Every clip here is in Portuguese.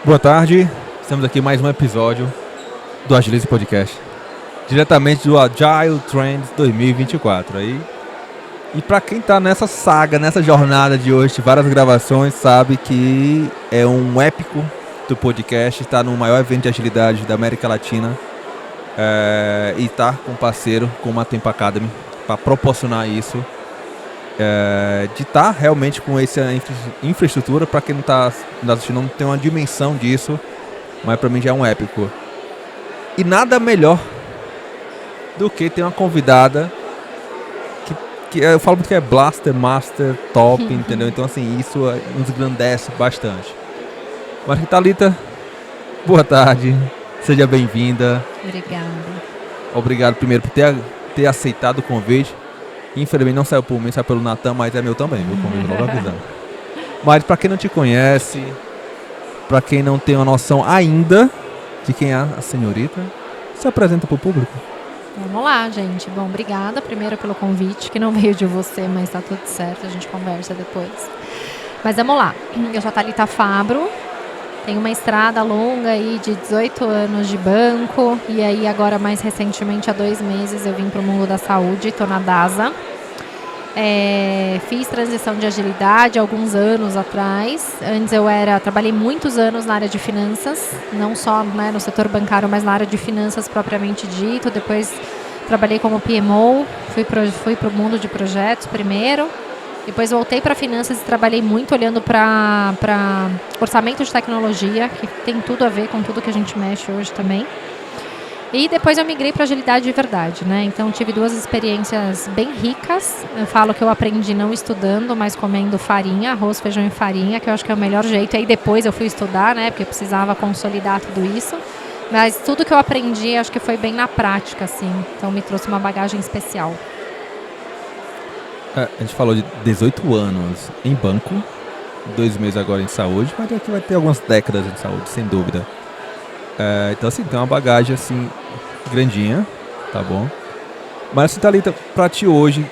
Boa tarde, estamos aqui em mais um episódio do Agilize Podcast, diretamente do Agile Trends 2024. E para quem está nessa saga, nessa jornada de hoje, várias gravações, sabe que é um épico do podcast, está no maior evento de agilidade da América Latina e está com um parceiro, com a Tempo Academy, para proporcionar isso. De estar realmente com essa infraestrutura. Para quem não está assistindo, não tem uma dimensão disso, mas para mim já é um épico. E nada melhor do que ter uma convidada que eu falo muito que é Blaster, Master, Top, entendeu? Então assim, isso nos engrandece bastante. Mas Thalita, boa tarde, seja bem-vinda. Obrigada. Obrigado primeiro por ter aceitado o convite. Infelizmente não saiu por mim, saiu pelo Natan, mas é meu também, viu? Como eu avisando. Mas para quem não te conhece, para quem não tem uma noção ainda de quem é a senhorita, se apresenta para o público. Vamos lá, gente. Bom, obrigada primeiro pelo convite, que não veio de você, mas tá tudo certo, a gente conversa depois. Mas vamos lá. Eu sou a Thalita Fabro, tenho uma estrada longa aí de 18 anos de banco, e aí agora mais recentemente, há 2 meses, eu vim para o mundo da saúde, estou na DASA. Fiz transição de agilidade alguns anos atrás. Antes trabalhei muitos anos na área de finanças, não só no setor bancário, mas na área de finanças propriamente dito. Depois trabalhei como PMO, fui para o mundo de projetos primeiro. Depois voltei para finanças e trabalhei muito olhando para orçamento de tecnologia, que tem tudo a ver com tudo que a gente mexe hoje também. E depois eu migrei para agilidade de verdade, né? Então tive 2 experiências bem ricas. Eu falo que eu aprendi não estudando, mas comendo farinha, arroz, feijão e farinha, que eu acho que é o melhor jeito. E aí depois eu fui estudar, né? Porque eu precisava consolidar tudo isso. Mas tudo que eu aprendi, acho que foi bem na prática, assim. Então me trouxe uma bagagem especial. A gente falou de 18 anos em banco, 2 meses agora em saúde, mas aqui vai ter algumas décadas em saúde, sem dúvida. Então assim, tem uma bagagem assim, grandinha, tá bom? Mas assim, Thalita, pra ti hoje,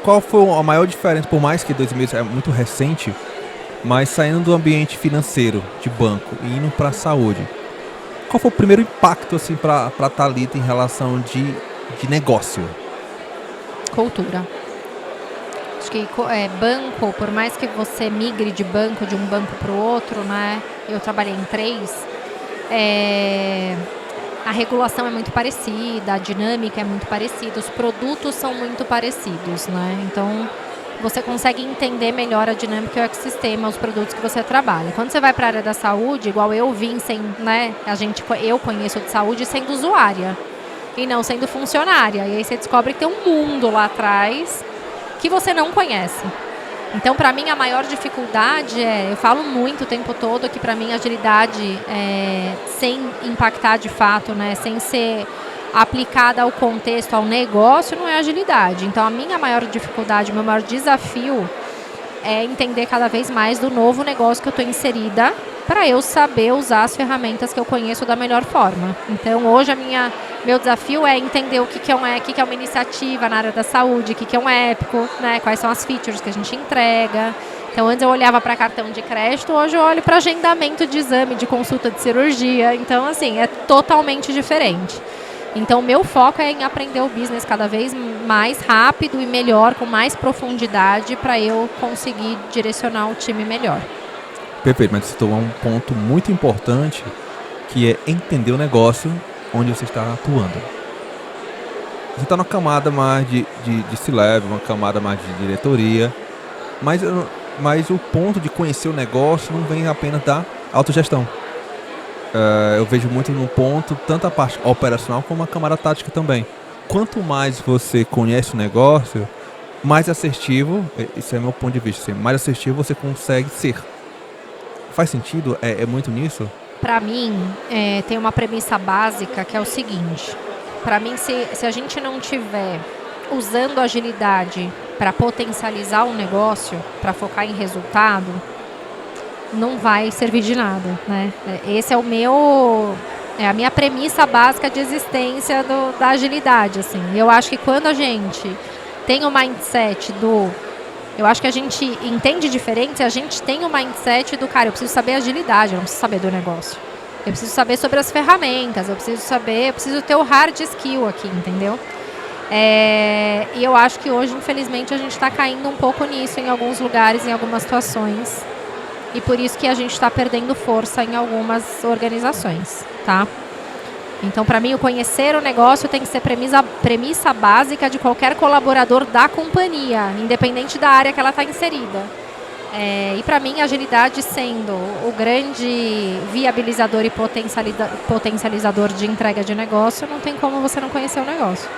qual foi a maior diferença, por mais que 2 meses é muito recente, mas saindo do ambiente financeiro, de banco, e indo pra saúde, qual foi o primeiro impacto assim pra Thalita em relação de negócio? Cultura. Acho que banco, por mais que você migre de um banco para o outro, né? Eu trabalhei em 3. A regulação é muito parecida, a dinâmica é muito parecida, os produtos são muito parecidos, né? Então, você consegue entender melhor a dinâmica e o ecossistema, os produtos que você trabalha. Quando você vai para a área da saúde, igual eu vim sem, né? Eu conheço de saúde sendo usuária e não sendo funcionária. E aí você descobre que tem um mundo lá atrás que você não conhece. Então, para mim, a maior dificuldade eu falo muito o tempo todo que para mim a agilidade, sem impactar de fato, né, sem ser aplicada ao contexto, ao negócio, não é agilidade. Então, a minha maior dificuldade, o meu maior desafio é entender cada vez mais do novo negócio que eu estou inserida, para eu saber usar as ferramentas que eu conheço da melhor forma. Então, hoje meu desafio é entender o que é uma iniciativa na área da saúde, o que é um épico, né? Quais são as features que a gente entrega. Então, antes eu olhava para cartão de crédito, hoje eu olho para agendamento de exame, de consulta de cirurgia. Então, assim, é totalmente diferente. Então, o meu foco é em aprender o business cada vez mais rápido e melhor, com mais profundidade, para eu conseguir direcionar o time melhor. Perfeito, mas você tomou um ponto muito importante, que é entender o negócio onde você está atuando. Você está numa camada mais de C-level, uma camada mais de diretoria, mas o ponto de conhecer o negócio não vem apenas da autogestão. Eu vejo muito no ponto, tanto a parte operacional como a camada tática também. Quanto mais você conhece o negócio, mais assertivo, esse é o meu ponto de vista, assim, mais assertivo você consegue ser. Faz sentido? É muito nisso? Para mim, tem uma premissa básica que é o seguinte. Para mim, se a gente não tiver usando a agilidade para potencializar o negócio, para focar em resultado, não vai servir de nada, né? Esse é a minha premissa básica de existência da agilidade, assim. Eu acho que quando a gente tem o mindset do Eu acho que a gente entende diferente, a gente tem o mindset do cara, eu preciso saber agilidade, eu não preciso saber do negócio. Eu preciso saber sobre as ferramentas, eu preciso ter o hard skill aqui, entendeu? E eu acho que hoje, infelizmente, a gente está caindo um pouco nisso em alguns lugares, em algumas situações. E por isso que a gente está perdendo força em algumas organizações, tá? Então, para mim, o conhecer o negócio tem que ser premissa básica de qualquer colaborador da companhia, independente da área que ela está inserida. E para mim, a agilidade sendo o grande viabilizador e potencializador de entrega de negócio, não tem como você não conhecer o negócio.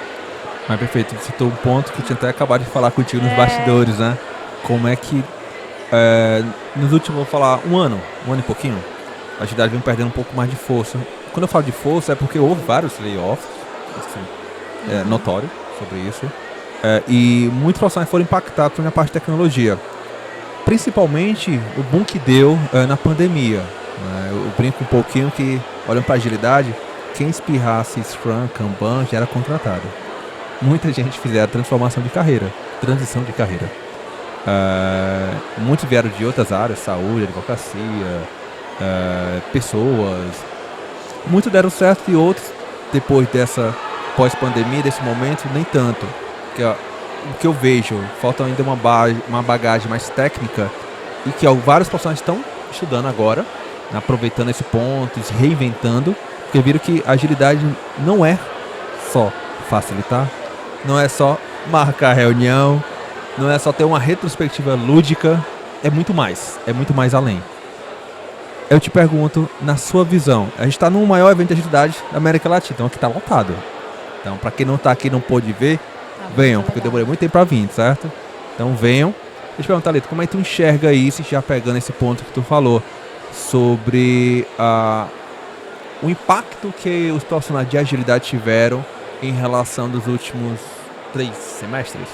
Mas perfeito, você citou um ponto que eu tinha até acabado de falar contigo nos bastidores, né? Como é que nos últimos, vou falar, um ano e pouquinho, a agilidade vem perdendo um pouco mais de força. Quando eu falo de força é porque houve vários layoffs, assim, notório sobre isso, e muitos profissionais foram impactados na parte de tecnologia. Principalmente o boom que deu na pandemia. Né? Eu brinco um pouquinho que, olhando para a agilidade, quem espirrasse Scrum, Kanban já era contratado. Muita gente fizeram transição de carreira. Muitos vieram de outras áreas, saúde, advocacia, pessoas. Muitos deram certo e outros, depois dessa pós-pandemia, desse momento, nem tanto. Porque, o que eu vejo, falta ainda uma bagagem mais técnica e que vários profissionais estão estudando agora, aproveitando esse ponto, se reinventando, porque viram que a agilidade não é só facilitar, não é só marcar reunião, não é só ter uma retrospectiva lúdica, é muito mais além. Eu te pergunto, na sua visão, a gente está no maior evento de agilidade da América Latina, então aqui está lotado. Então, para quem não está aqui e não pôde ver, venham, porque eu demorei muito tempo para vir, certo? Então venham. Deixa eu perguntar, Lito, como é que tu enxerga isso, já pegando esse ponto que tu falou, sobre o impacto que os profissionais de agilidade tiveram em relação dos últimos 3 semestres?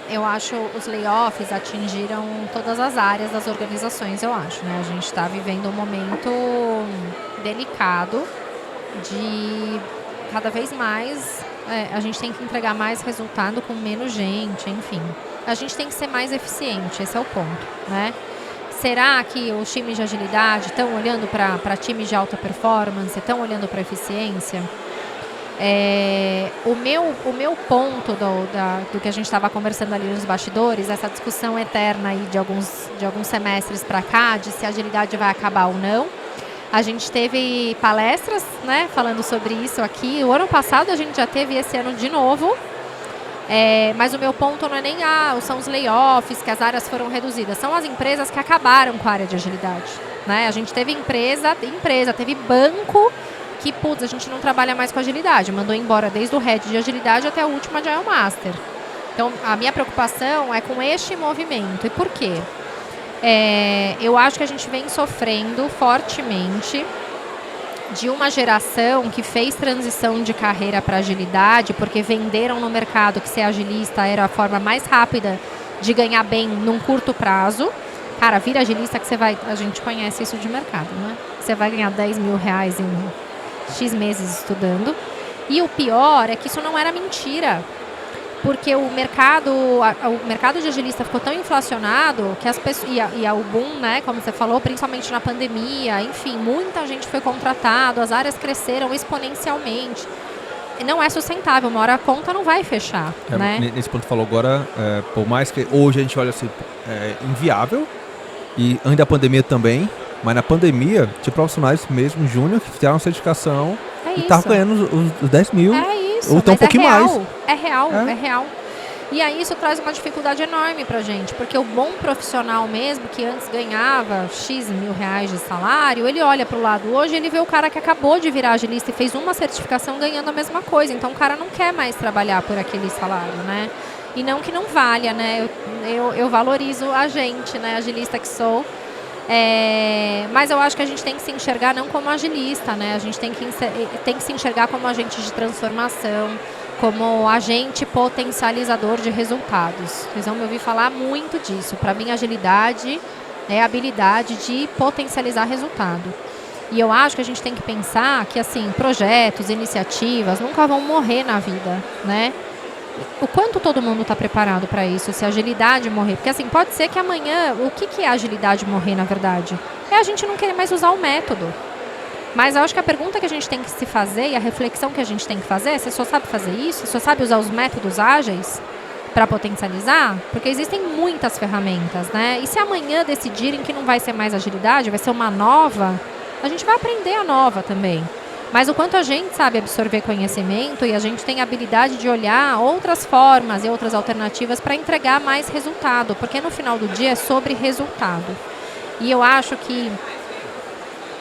Eu acho os layoffs atingiram todas as áreas das organizações, eu acho, né? A gente está vivendo um momento delicado de cada vez mais a gente tem que entregar mais resultado com menos gente, enfim. A gente tem que ser mais eficiente, esse é o ponto, né? Será que os times de agilidade estão olhando para times de alta performance, estão olhando para eficiência? O meu ponto do que a gente estava conversando ali nos bastidores, essa discussão eterna aí de alguns semestres para cá, de se a agilidade vai acabar ou não. A gente teve palestras, né, falando sobre isso aqui. O ano passado a gente já teve, esse ano de novo. Mas o meu ponto não é nem são os layoffs, que as áreas foram reduzidas. São as empresas que acabaram com a área de agilidade. Né? A gente teve teve banco que, a gente não trabalha mais com agilidade. Mandou embora desde o head de agilidade até a última Agile Master. Então, a minha preocupação é com este movimento. E por quê? Eu acho que a gente vem sofrendo fortemente de uma geração que fez transição de carreira para agilidade porque venderam no mercado que ser agilista era a forma mais rápida de ganhar bem num curto prazo. Cara, vira agilista que a gente conhece isso de mercado, né? Você vai ganhar 10 mil reais em X meses estudando. E o pior é que isso não era mentira. Porque o mercado de agilista ficou tão inflacionado que as pessoas, o boom, né, como você falou, principalmente na pandemia, enfim, muita gente foi contratada, as áreas cresceram exponencialmente. E não é sustentável, uma hora a conta não vai fechar. Né? Nesse ponto que falou agora, por mais que hoje a gente olha assim, inviável, e ainda a pandemia também, mas na pandemia tinha profissionais mesmo, júnior, que fizeram certificação e estavam ganhando os 10 mil. Ou então um pouquinho mais. É real. E aí isso traz uma dificuldade enorme pra gente, porque o bom profissional mesmo, que antes ganhava X mil reais de salário, ele olha pro lado hoje, ele vê o cara que acabou de virar agilista e fez uma certificação ganhando a mesma coisa. Então o cara não quer mais trabalhar por aquele salário, né? E não que não valha, né? Eu valorizo a gente, né? Agilista que sou. Mas eu acho que a gente tem que se enxergar não como agilista, né? A gente tem que se enxergar como agente de transformação, como agente potencializador de resultados. Vocês vão me ouvir falar muito disso. Para mim, agilidade é a habilidade de potencializar resultado. E eu acho que a gente tem que pensar que, assim, projetos, iniciativas nunca vão morrer na vida, né? o quanto todo mundo está preparado para isso, se a agilidade morrer. Porque assim, pode ser que amanhã, o que é a agilidade morrer, na verdade? É a gente não querer mais usar o método. Mas eu acho que a pergunta que a gente tem que se fazer e a reflexão que a gente tem que fazer é: você só sabe fazer isso? Você só sabe usar os métodos ágeis para potencializar? Porque existem muitas ferramentas, né? E se amanhã decidirem que não vai ser mais agilidade, vai ser uma nova, a gente vai aprender a nova também. Mas o quanto a gente sabe absorver conhecimento e a gente tem a habilidade de olhar outras formas e outras alternativas para entregar mais resultado. Porque no final do dia é sobre resultado. E eu acho que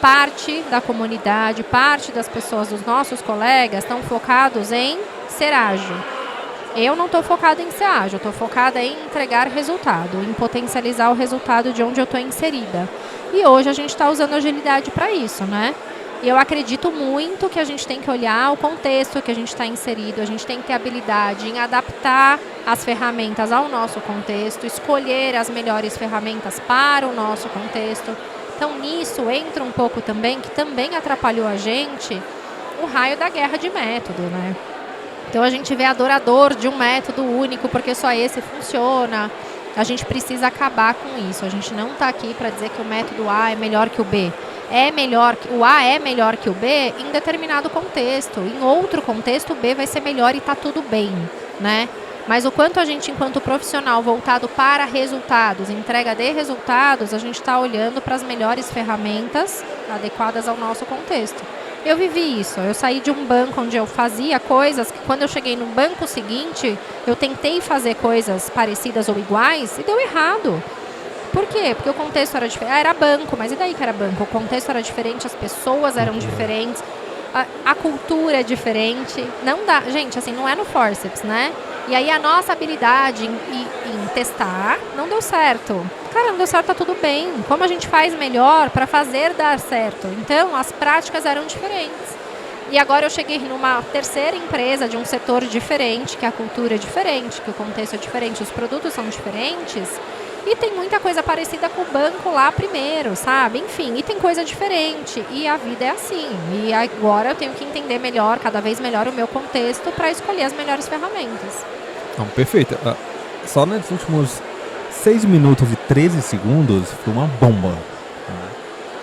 parte da comunidade, parte das pessoas, dos nossos colegas, estão focados em ser ágil. Eu não estou focada em ser ágil, eu estou focada em entregar resultado, em potencializar o resultado de onde eu estou inserida. E hoje a gente está usando agilidade para isso, né? E eu acredito muito que a gente tem que olhar o contexto que a gente está inserido, a gente tem que ter habilidade em adaptar as ferramentas ao nosso contexto, escolher as melhores ferramentas para o nosso contexto. Então, nisso entra um pouco também, que também atrapalhou a gente, o raio da guerra de método, né? Então, a gente vê adorador de um método único, porque só esse funciona. A gente precisa acabar com isso. A gente não está aqui para dizer que o método A é melhor que o B. O A é melhor que o B em determinado contexto. Em outro contexto, o B vai ser melhor e está tudo bem, né? Mas o quanto a gente, enquanto profissional voltado para resultados, entrega de resultados, a gente está olhando para as melhores ferramentas adequadas ao nosso contexto. Eu vivi isso. Eu saí de um banco onde eu fazia coisas que, quando eu cheguei no banco seguinte, eu tentei fazer coisas parecidas ou iguais e deu errado. Por quê? Porque o contexto era diferente. Era banco, mas e daí que era banco? O contexto era diferente, as pessoas eram diferentes, a cultura é diferente. Não dá, gente, assim, não é no forceps, né? E aí a nossa habilidade em testar não deu certo. Cara, não deu certo, tá tudo bem. Como a gente faz melhor para fazer dar certo? Então, as práticas eram diferentes. E agora eu cheguei numa terceira empresa de um setor diferente, que a cultura é diferente, que o contexto é diferente, os produtos são diferentes. E tem muita coisa parecida com o banco lá primeiro, sabe? Enfim, e tem coisa diferente. E a vida é assim. E agora eu tenho que entender melhor, cada vez melhor, o meu contexto para escolher as melhores ferramentas. Não, perfeito. Só nos últimos 6 minutos e 13 segundos foi uma bomba.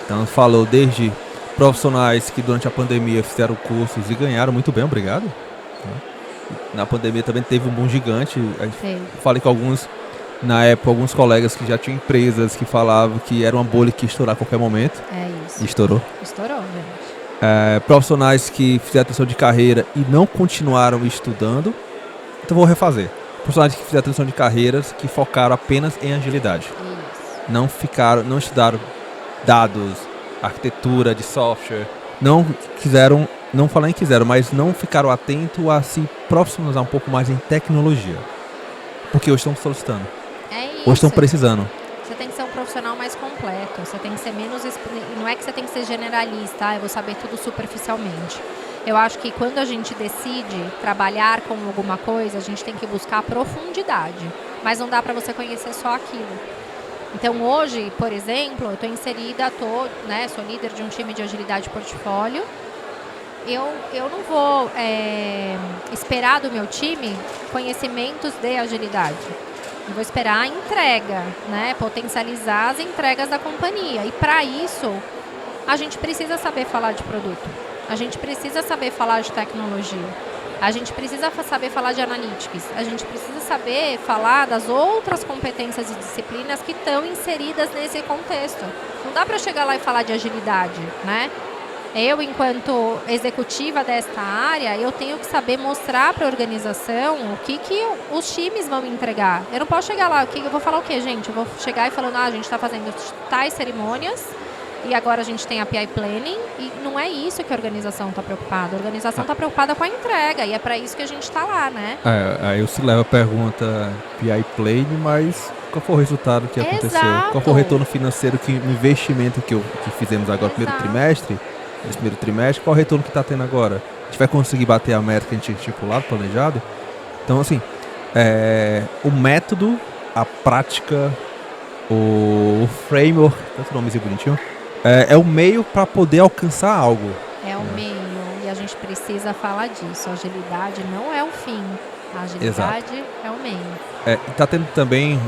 Então falou desde profissionais que durante a pandemia fizeram cursos e ganharam muito bem, obrigado. Na pandemia também teve um boom gigante. Falei com alguns, na época, alguns colegas que já tinham empresas que falavam que era uma bolha que ia estourar a qualquer momento. É isso. E estourou. Estourou, gente. Profissionais que fizeram transição de carreira e não continuaram estudando. Então vou refazer. Profissionais que fizeram transição de carreiras que focaram apenas em agilidade. Isso. Não estudaram dados, arquitetura de software. Não ficaram atentos a se profissionalizar um pouco mais em tecnologia. Porque hoje estão solicitando. É isso. Hoje estão precisando. Você tem que ser um profissional mais completo. Você tem que ser menos... Não é que você tem que ser generalista, eu vou saber tudo superficialmente. Eu acho que quando a gente decide trabalhar com alguma coisa, a gente tem que buscar profundidade. Mas não dá para você conhecer só aquilo. Então hoje, por exemplo, eu estou inserida, sou líder de um time de agilidade portfólio. Eu não vou esperar do meu time conhecimentos de agilidade. Eu vou esperar a entrega, né? Potencializar as entregas da companhia. E para isso, a gente precisa saber falar de produto. A gente precisa saber falar de tecnologia. A gente precisa saber falar de analytics. A gente precisa saber falar das outras competências e disciplinas que estão inseridas nesse contexto. Não dá para chegar lá e falar de agilidade, né? Eu, enquanto executiva desta área, eu tenho que saber mostrar para a organização o que os times vão entregar. Eu não posso chegar lá, eu vou falar o quê, gente? Eu vou chegar e falando, a gente está fazendo tais cerimônias e agora a gente tem a PI Planning, e não é isso que a organização está preocupada. A organização está preocupada com a entrega, e é para isso que a gente está lá, né? Aí eu se levo a pergunta PI Planning, mas qual foi o resultado que aconteceu? Exato. Qual foi o retorno financeiro, o investimento que fizemos agora no primeiro trimestre? Nesse primeiro trimestre, qual o retorno que está tendo agora? A gente vai conseguir bater a meta que a gente tinha estipulado, planejado? Então, assim, o método, a prática, o framework, tanto nomezinho bonitinho, é o meio para poder alcançar algo. É o meio, e a gente precisa falar disso. A agilidade não é o fim. A agilidade é o meio. Está tendo também,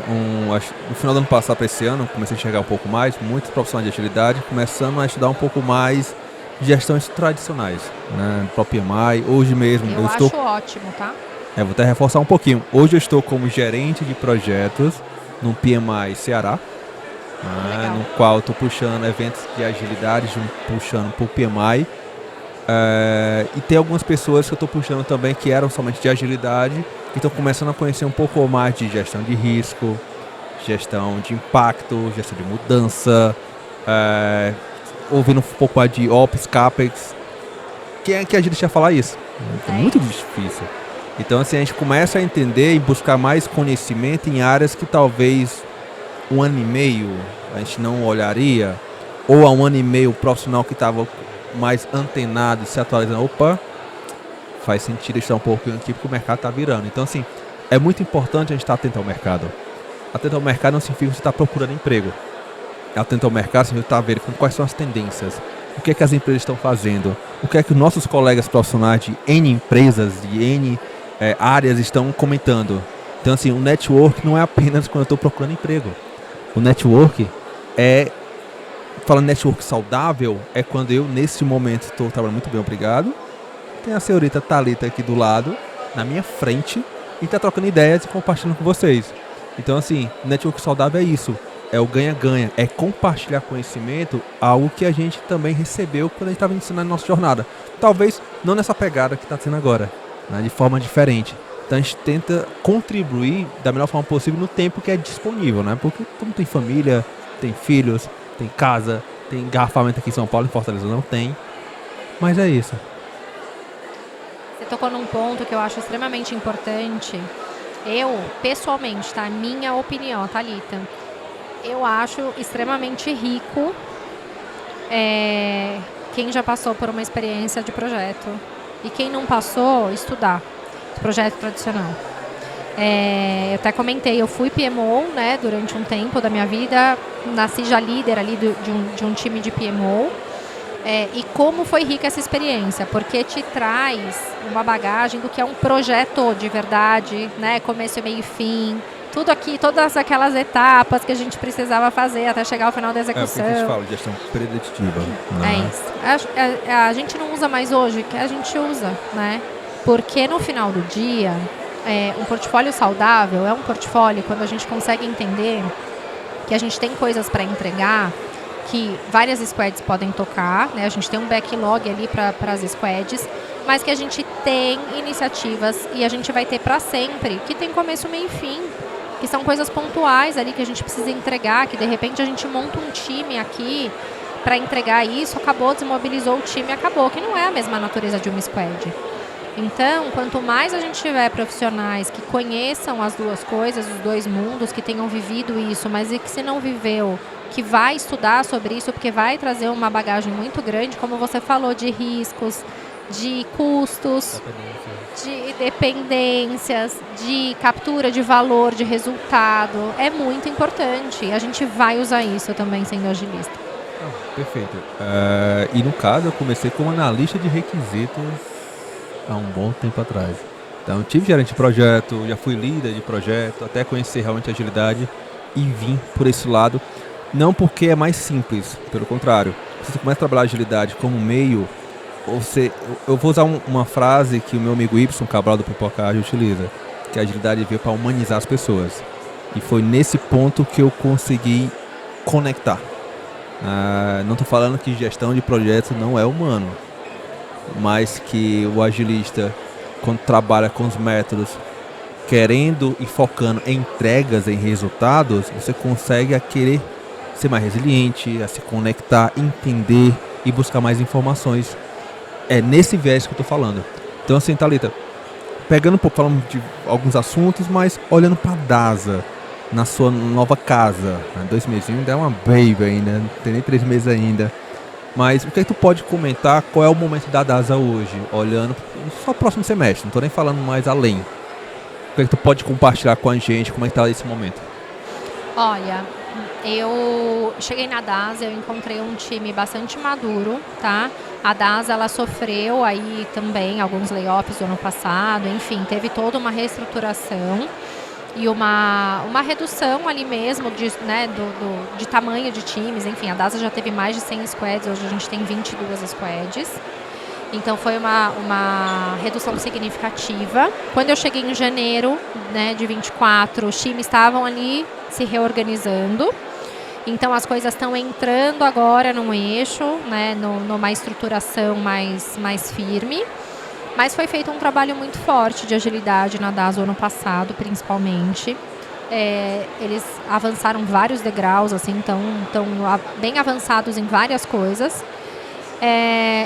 no final do ano passado para esse ano, comecei a enxergar um pouco mais, muitos profissionais de agilidade começando a estudar um pouco mais de gestões tradicionais, né? No próprio PMI, hoje mesmo Eu acho ótimo, tá? Vou até reforçar um pouquinho. Hoje eu estou como gerente de projetos no PMI Ceará, no qual estou puxando eventos de agilidade, puxando para o PMI. E tem algumas pessoas que eu estou puxando também que eram somente de agilidade e estão começando a conhecer um pouco mais de gestão de risco, gestão de impacto, gestão de mudança, ouvindo um pouco mais de Ops, CAPEX. Quem é que a gente ia falar isso? É muito difícil. Então, assim, a gente começa a entender e buscar mais conhecimento em áreas que talvez 1 ano e meio a gente não olharia, ou há 1 ano e meio o profissional que estava mais antenado, se atualizando, opa, faz sentido estar um pouquinho aqui porque o mercado está virando. Então, assim, é muito importante a gente estar atento ao mercado. Atento ao mercado não significa que você está procurando emprego. Atento ao mercado significa estar verificando quais são as tendências, o que é que as empresas estão fazendo, o que é que os nossos colegas profissionais de N empresas, de N áreas estão comentando. Então, assim, o network não é apenas quando eu estou procurando emprego. O network falando network saudável, é quando eu, nesse momento, estou trabalhando muito bem, obrigado. Tem a senhorita Thalita aqui do lado, na minha frente, e está trocando ideias e compartilhando com vocês. Então, assim, network saudável é isso. É o ganha-ganha, é compartilhar conhecimento, algo que a gente também recebeu quando a gente estava ensinando a nossa jornada. Talvez não nessa pegada que está sendo agora, né, de forma diferente. Então a gente tenta contribuir da melhor forma possível no tempo que é disponível, né? Porque todo mundo tem família, tem filhos, tem casa, tem engarrafamento aqui em São Paulo, em Fortaleza não tem. Mas é isso. Você tocou num ponto que eu acho extremamente importante. Eu, pessoalmente, tá? Minha opinião, Thalita. Eu acho extremamente rico quem já passou por uma experiência de projeto. E quem não passou, estudar projeto tradicional. Eu até comentei, eu fui PMO, né, durante um tempo da minha vida, nasci já líder ali de um time de PMO. E como foi rica essa experiência, porque te traz uma bagagem do que é um projeto de verdade, né, começo, meio e fim. Tudo aqui, todas aquelas etapas que a gente precisava fazer até chegar ao final da execução. É o que a gente fala, gestão preditiva. Né? É isso. A gente não usa mais hoje, que a gente usa, né? Porque no final do dia, um portfólio saudável é um portfólio quando a gente consegue entender que a gente tem coisas para entregar, que várias squads podem tocar, né? A gente tem um backlog ali para as squads, mas que a gente tem iniciativas e a gente vai ter para sempre, que tem começo, meio e fim. Que são coisas pontuais ali que a gente precisa entregar, que de repente a gente monta um time aqui para entregar isso, acabou, desmobilizou o time, acabou, que não é a mesma natureza de uma squad. Então, quanto mais a gente tiver profissionais que conheçam as duas coisas, os dois mundos, que tenham vivido isso, mas e que se não viveu, que vai estudar sobre isso, porque vai trazer uma bagagem muito grande, como você falou, de riscos, de custos, de dependências, de captura de valor, de resultado. É muito importante. A gente vai usar isso também sendo agilista. Perfeito. E no caso, eu comecei como analista de requisitos há um bom tempo atrás. Então, eu tive gerente de projeto, já fui líder de projeto, até conhecer realmente a agilidade e vim por esse lado. Não porque é mais simples, pelo contrário. Você começa a trabalhar a agilidade como meio. Eu vou usar uma frase que o meu amigo Y, Cabral do Pipocagem, utiliza, que a agilidade veio para humanizar as pessoas. E foi nesse ponto que eu consegui conectar. Não estou falando que gestão de projetos não é humano, mas que o agilista, quando trabalha com os métodos, querendo e focando em entregas, em resultados, você consegue querer ser mais resiliente, a se conectar, entender e buscar mais informações. É nesse viés que eu estou falando. Então, assim, Thalita, pegando um pouco, falando de alguns assuntos, mas olhando para a DASA, na sua nova casa, 2 meses ainda é uma baby ainda, não tem nem 3 meses ainda. Mas o que é que tu pode comentar, qual é o momento da DASA hoje, olhando só o próximo semestre, não estou nem falando mais além. O que é que tu pode compartilhar com a gente, como é que está esse momento? Olha, eu cheguei na DASA, eu encontrei um time bastante maduro, tá? A DASA, ela sofreu aí também alguns layoffs do ano passado, enfim, teve toda uma reestruturação e uma redução ali mesmo de, né, de tamanho de times. Enfim, a DASA já teve mais de 100 squads, hoje a gente tem 22 squads. Então foi uma redução significativa. Quando eu cheguei em janeiro, né, de 24, os times estavam ali se reorganizando. Então as coisas estão entrando agora num eixo, né, numa estruturação mais firme. Mas foi feito um trabalho muito forte de agilidade na DASA ano passado, principalmente. Eles avançaram vários degraus, assim, estão bem avançados em várias coisas.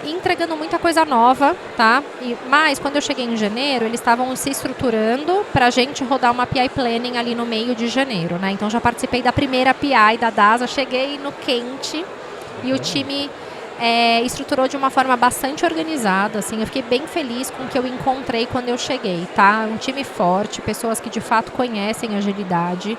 Entregando muita coisa nova, tá? Mas quando eu cheguei em janeiro, eles estavam se estruturando para a gente rodar uma PI Planning ali no meio de janeiro, né? Então já participei da primeira PI da DASA, cheguei no quente e o time estruturou de uma forma bastante organizada, assim. Eu fiquei bem feliz com o que eu encontrei quando eu cheguei, tá? Um time forte, pessoas que de fato conhecem agilidade.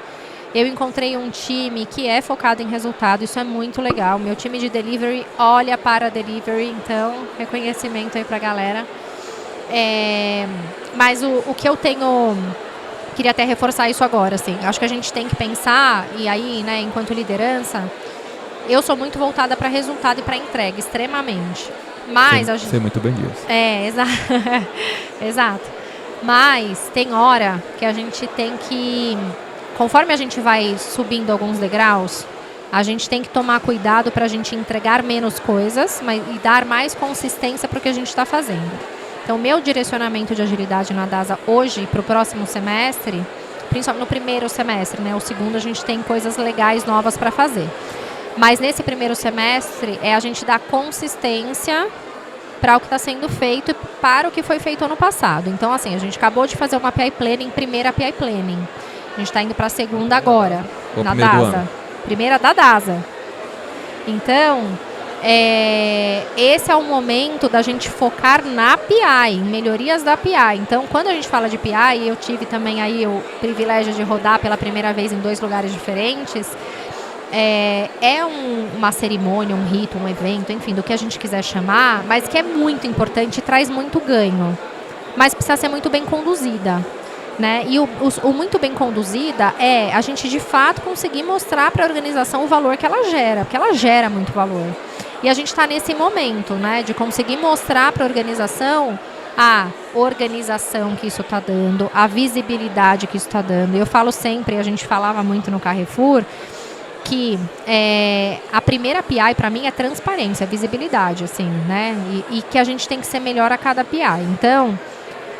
Eu encontrei um time que é focado em resultado, isso é muito legal. Meu time de delivery olha para delivery, então, reconhecimento aí pra galera. Mas o que eu tenho... Queria até reforçar isso agora, assim. Acho que a gente tem que pensar, e aí, né, enquanto liderança, eu sou muito voltada para resultado e para entrega, extremamente. Mas a gente... Sei muito bem disso. Exato. Mas tem hora que a gente tem que... Conforme a gente vai subindo alguns degraus, a gente tem que tomar cuidado para a gente entregar menos coisas e dar mais consistência para o que a gente está fazendo. Então, meu direcionamento de agilidade na DASA hoje, para o próximo semestre, principalmente no primeiro semestre, né? O segundo a gente tem coisas legais novas para fazer. Mas nesse primeiro semestre é a gente dar consistência para o que está sendo feito e para o que foi feito ano passado. Então, assim, a gente acabou de fazer uma PI Planning, primeira PI Planning. A gente está indo para a segunda agora, na DASA. Primeira da DASA. Então, esse é o momento da gente focar na PI, em melhorias da PI. Então, quando a gente fala de PI, eu tive também aí o privilégio de rodar pela primeira vez em 2 lugares diferentes. Uma cerimônia, um rito, um evento, enfim, do que a gente quiser chamar, mas que é muito importante e traz muito ganho. Mas precisa ser muito bem conduzida. Né? E o muito bem conduzida é a gente de fato conseguir mostrar para a organização o valor que ela gera, porque ela gera muito valor. E a gente está nesse momento, né, de conseguir mostrar para a organização a organização que isso está dando, a visibilidade que isso está dando. Eu falo sempre, a gente falava muito no Carrefour, que a primeira PI para mim é transparência, visibilidade, assim, né? E que a gente tem que ser melhor a cada PI. Então,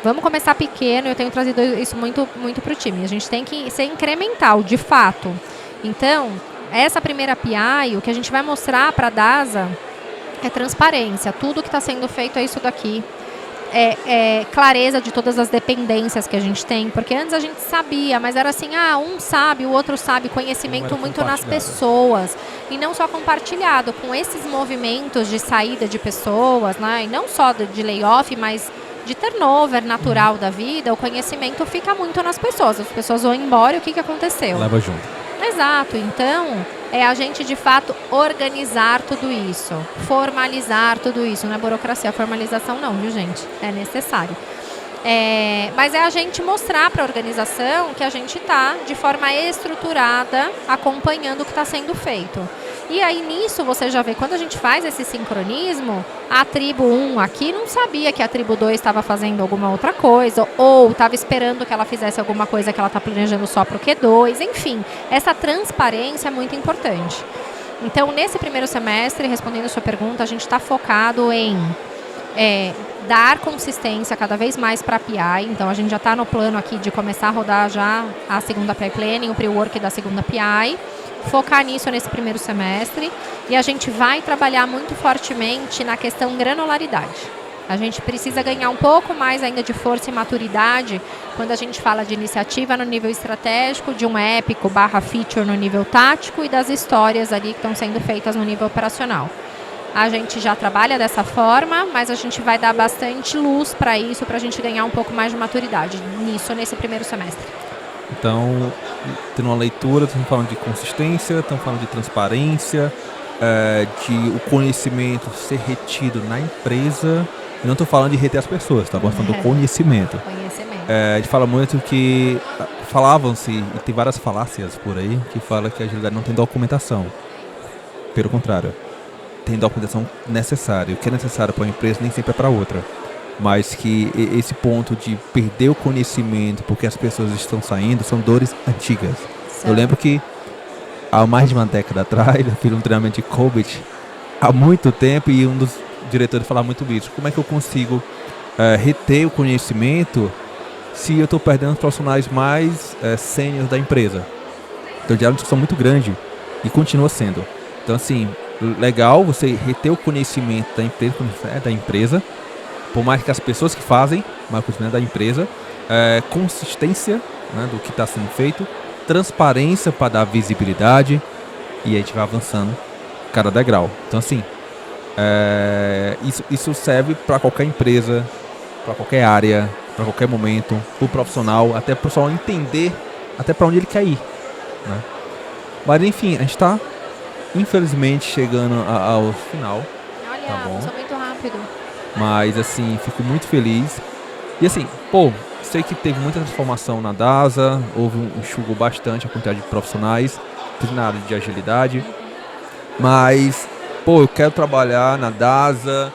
vamos começar pequeno, eu tenho trazido isso muito, muito para o time. A gente tem que ser incremental, de fato. Então, essa primeira PI, o que a gente vai mostrar para a DASA é transparência. Tudo que está sendo feito é isso daqui. Clareza de todas as dependências que a gente tem. Porque antes a gente sabia, mas era assim, um sabe, o outro sabe. Conhecimento muito nas pessoas. E não só compartilhado. Com esses movimentos de saída de pessoas, né? E não só de layoff, mas... de turnover natural da vida, o conhecimento fica muito nas pessoas. As pessoas vão embora e o que aconteceu? Leva junto. Exato. Então, é a gente, de fato, organizar tudo isso. Formalizar tudo isso. Não é burocracia, formalização não, viu, gente? É necessário. Mas é a gente mostrar para a organização que a gente está, de forma estruturada, acompanhando o que está sendo feito. E aí, nisso, você já vê, quando a gente faz esse sincronismo, a tribo 1 aqui não sabia que a tribo 2 estava fazendo alguma outra coisa, ou estava esperando que ela fizesse alguma coisa que ela está planejando só para o Q2, enfim. Essa transparência é muito importante. Então, nesse primeiro semestre, respondendo a sua pergunta, a gente está focado em dar consistência cada vez mais para a PI. Então, a gente já está no plano aqui de começar a rodar já a segunda PI Planning, o pre-work da segunda PI. Focar nisso nesse primeiro semestre. E a gente vai trabalhar muito fortemente na questão granularidade. A gente precisa ganhar um pouco mais ainda de força e maturidade quando a gente fala de iniciativa no nível estratégico, de um épico / feature no nível tático e das histórias ali que estão sendo feitas no nível operacional. A gente já trabalha dessa forma, mas a gente vai dar bastante luz para isso, para a gente ganhar um pouco mais de maturidade nisso, nesse primeiro semestre. Então, tendo uma leitura, estamos falando de consistência, estamos falando de transparência, de o conhecimento ser retido na empresa. Eu não estou falando de reter as pessoas, tá bom? Estou falando do conhecimento. A gente fala muito que falavam-se, e tem várias falácias por aí, que fala que a agilidade não tem documentação. Pelo contrário, tem documentação necessária. O que é necessário para uma empresa nem sempre é para outra. Mas que esse ponto de perder o conhecimento porque as pessoas estão saindo são dores antigas. Certo. Eu lembro que há mais de uma década atrás eu fiz um treinamento de COBIT há muito tempo e um dos diretores falava muito isso. Como é que eu consigo reter o conhecimento se eu estou perdendo os profissionais mais sêniores da empresa? Então já é uma discussão muito grande e continua sendo. Então assim, legal você reter o conhecimento da empresa, por mais que as pessoas que fazem, mas o conhecimento da empresa, consistência, né, do que está sendo feito, transparência para dar visibilidade e a gente vai avançando cada degrau. Então assim, isso serve para qualquer empresa, para qualquer área, para qualquer momento, para o profissional, até para o profissional entender até para onde ele quer ir, né? Mas enfim, a gente está infelizmente chegando ao final. Olha, tá bom? Passou muito rápido. Mas assim, fico muito feliz. E assim, sei que teve muita transformação na DASA, houve enxugou bastante a quantidade de profissionais, na área de agilidade. Mas, eu quero trabalhar na DASA,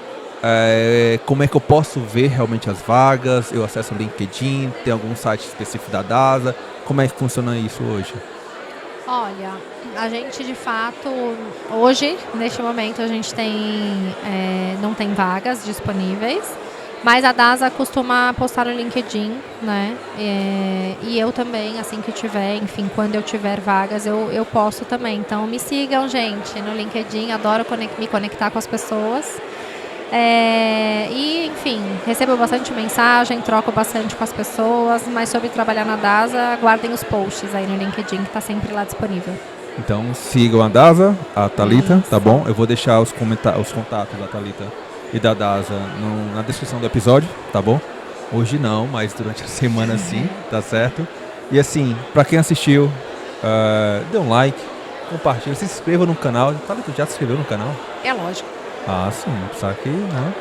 como é que eu posso ver realmente as vagas? Eu acesso o LinkedIn, tem algum site específico da DASA? Como é que funciona isso hoje? Olha, a gente de fato, hoje, neste momento, a gente não tem vagas disponíveis, mas a DASA costuma postar no LinkedIn, né? E eu também, assim que tiver, enfim, quando eu tiver vagas, eu posto também. Então me sigam, gente, no LinkedIn, adoro me conectar com as pessoas. E, enfim, recebo bastante mensagem, troco bastante com as pessoas, mas sobre trabalhar na DASA, aguardem os posts aí no LinkedIn, que está sempre lá disponível. Então sigam a DASA, a Thalita, tá bom? Eu vou deixar os contatos da Thalita e da DASA na descrição do episódio, tá bom? Hoje não, mas durante a semana sim, tá certo? E assim, pra quem assistiu, dê um like, compartilha, se inscreva no canal. Thalita, já se inscreveu no canal? É lógico. Ah, sim, só que, né?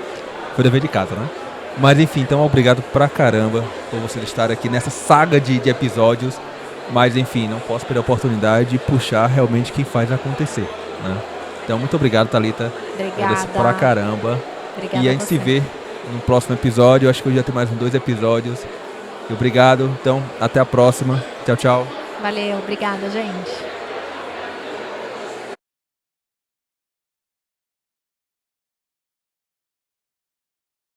Foi dever de casa, né? Mas enfim, então obrigado pra caramba por você estar aqui nessa saga de episódios. Mas enfim, não posso perder a oportunidade de puxar realmente quem faz acontecer, né? Então muito obrigado, Thalita. Obrigada. Agradeço pra caramba. Obrigada. E a gente se vê no próximo episódio. Acho que hoje já tem mais 2 episódios. E obrigado. Então, até a próxima. Tchau, tchau. Valeu, obrigada, gente.